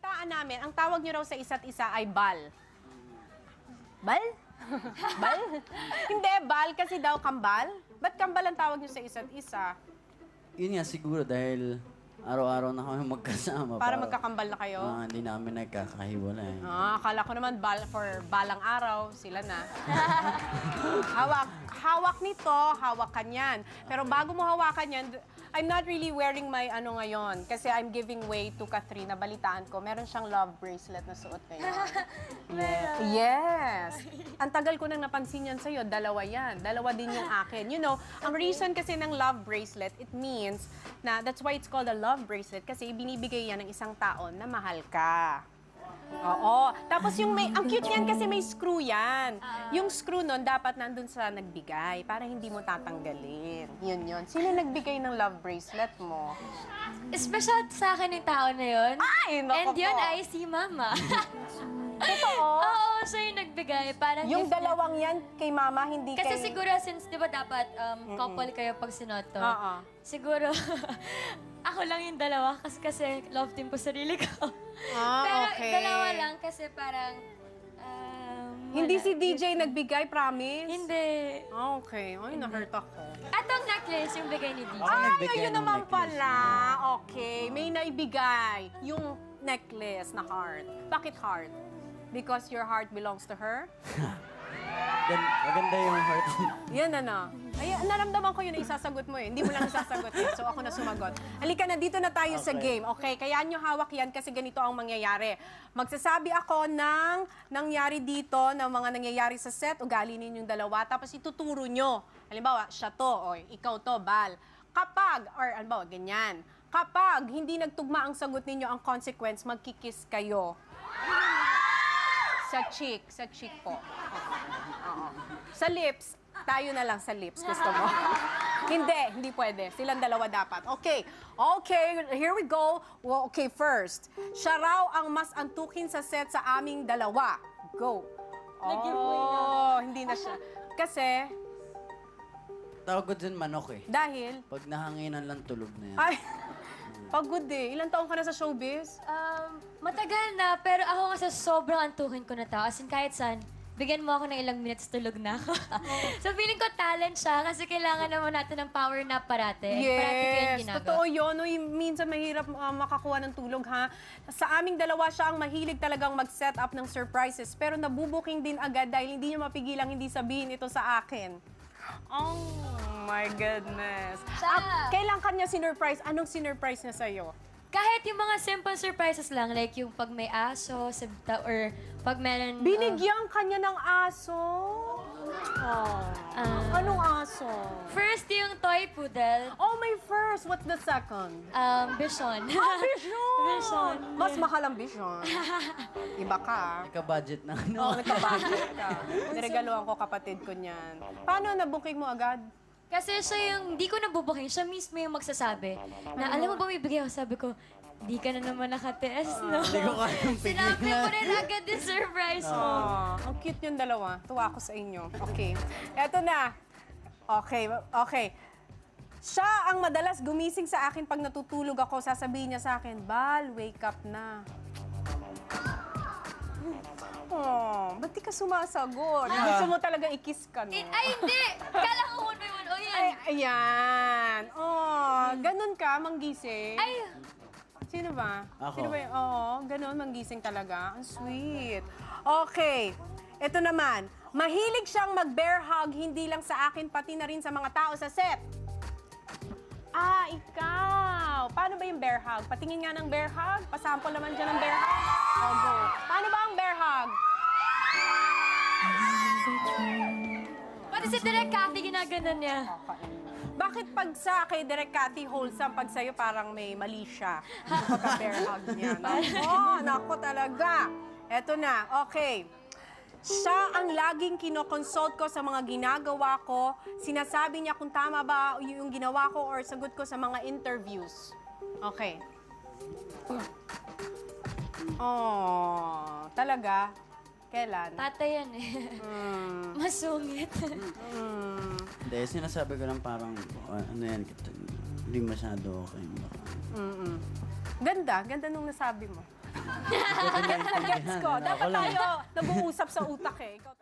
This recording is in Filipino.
Nabalitaan namin, ang tawag niyo raw sa isa't isa ay bal. Bal? Bal? Hindi, bal kasi daw kambal. Ba't kambal ang tawag niyo sa isa't isa? Yun nga siguro dahil araw-araw na kami magkasama. Para magkakambal na kayo? Hindi namin nagkakahiwalay. Akala ko naman for balang araw, sila na. Hawak nito, hawakan yan. Pero bago mo hawakan yan, I'm not really wearing my ano ngayon. Kasi I'm giving way to Catherine. Balitaan ko, meron siyang love bracelet na suot ngayon. Yes! Ang tagal ko nang napansin yan sa'yo, dalawa yan. Dalawa din yung akin. You know, ang reason kasi ng love bracelet, it means na that's why it's called a love bracelet kasi binibigay yan ng isang tao na mahal ka. Oo. Tapos yung ang cute niyan kasi may screw yan. Yung screw nun dapat nandun sa nagbigay para hindi mo tatanggalin. Yun. Sino nagbigay ng love bracelet mo? Special sa akin yung tao na yun. Ay, naku And yun po. ay si Mama. Totoo? Oo, siya yung nagbigay. Parang Yung gift niya. dalawang yan kay mama, hindi Kasi kay... siguro since di ba dapat couple kayo pag sinuot to. Oo. Siguro ako lang yung dalawa kasi love team ko sarili ko. Pero okay. dalawa lang kasi parang Hindi wala. si DJ nagbigay, promise? Hindi. Okay. Ay, na-hurt ako. Atong necklace yung bigay ni DJ. Ako nagbigay Ayun ng naman necklace. pala. Okay. May naibigay. Yung necklace na heart. Bakit heart? Because your heart belongs to her? Maganda yung heart. Yan ano. Ay, naramdaman ko yun na isasagot mo eh. Hindi mo lang isasagot eh. So ako na sumagot. Halika na, dito na tayo sa game. Okay, kaya nyo hawak yan kasi ganito ang mangyayari. Magsasabi ako ng nangyari dito, ng mga nangyayari sa set, ugali ninyong dalawa, tapos ituturo nyo. Halimbawa, siya to, o ikaw to, Bal. Kapag, or halimbawa, ganyan. Kapag hindi nagtugma ang sagot ninyo, ang consequence, magkikis kayo. Sa cheek po. Oo. Sa lips, tayo na lang sa lips. Gusto mo? Hindi pwede. Silang dalawa dapat. Okay, here we go. Well, okay, first. Siya raw ang mas antukin sa set sa aming dalawa. Go. Hindi na siya. Kasi, Tawag ko dyan manok eh. dahil, Pag nahanginan lang tulog na yan. ay, pagod eh. Ilang taong ka na sa showbiz? Matagal na, pero ako kasi sobrang antukin ko na tao. As in, kahit saan, bigyan mo ako ng ilang minutes, tulog na ako. So, feeling ko talent siya kasi kailangan naman natin ng power nap parate. Parate ko yung Yes, ginagawa. totoo yun. Uy, minsan mahirap makakuha ng tulog, ha? Sa aming dalawa siya ang mahilig talagang mag-set up ng surprises. Pero nabubuking din agad dahil hindi niya mapigilang hindi sabihin ito sa akin. Oh my goodness. Kailan kanya sinurprise? Anong sinurprise niya sa'yo? Kahit yung mga simple surprises lang, like yung pag may aso, or pag meron... Binigyan kanya ng aso? Anong aso? First, yung toy poodle, Oh, my first. What's the second? Bishon. Vision! Vision. Mas mahal ang Vision. Iba ka. Nagka-budget na ano. Oo, nagka-budget ka. Niregaluhan ko kapatid ko niyan. Paano na-booking mo agad? Kasi siya yung, hindi ko nabubuking, siya mismo yung magsasabi. Na, alam mo ba may bigay ako? Sabi ko, di ka na naman nakatiis, no? Hindi ko kayang Sinabi pigilan. mo rin agad yung surprise mo. Ang cute yung dalawa. Tuwa ako sa inyo. Okay. Eto na. Okay. Siya ang madalas gumising sa akin pag natutulog ako. Sasabihin niya sa akin, Bal, wake up na. Ba't di ka sumasagot? Gusto mo talaga i-kiss ka, no? Ay, hindi! Kala ko one by one. O, yan. Ay, ayan. Ganun ka, manggising. Ay, Sino ba? Ako. Sino ba yun? Ganun, manggising talaga. Ang sweet. Okay. Ito naman. Mahilig siyang mag-bear hug, hindi lang sa akin, pati na rin sa mga tao sa set. Ikaw. Paano ba yung bear hug? Patingin nga ng bear hug. Pasample naman dyan ng bear hug. Go. Paano ba ang bear hug? pati si Direk Cathy ginaganon niya. Bakit pag sa kay Direk Cathy wholesome, pag sa'yo parang may mali siya? Pagka-bear hug niya. Nako talaga. Eto na, okay. Siya ang laging kinoconsult ko sa mga ginagawa ko. Sinasabi niya kung tama ba yung ginawa ko or sagot ko sa mga interviews. Okay. Talaga? Kailan? Tatay yan eh. Masungit. Hindi, sinasabi ko lang parang, ano yan, hindi masyado okay. Baka. Ganda nung nasabi mo. Hindi ko Gets ko. naiintindihan. Dapat Ako lang. tayo nag-uusap sa utak eh. Ikaw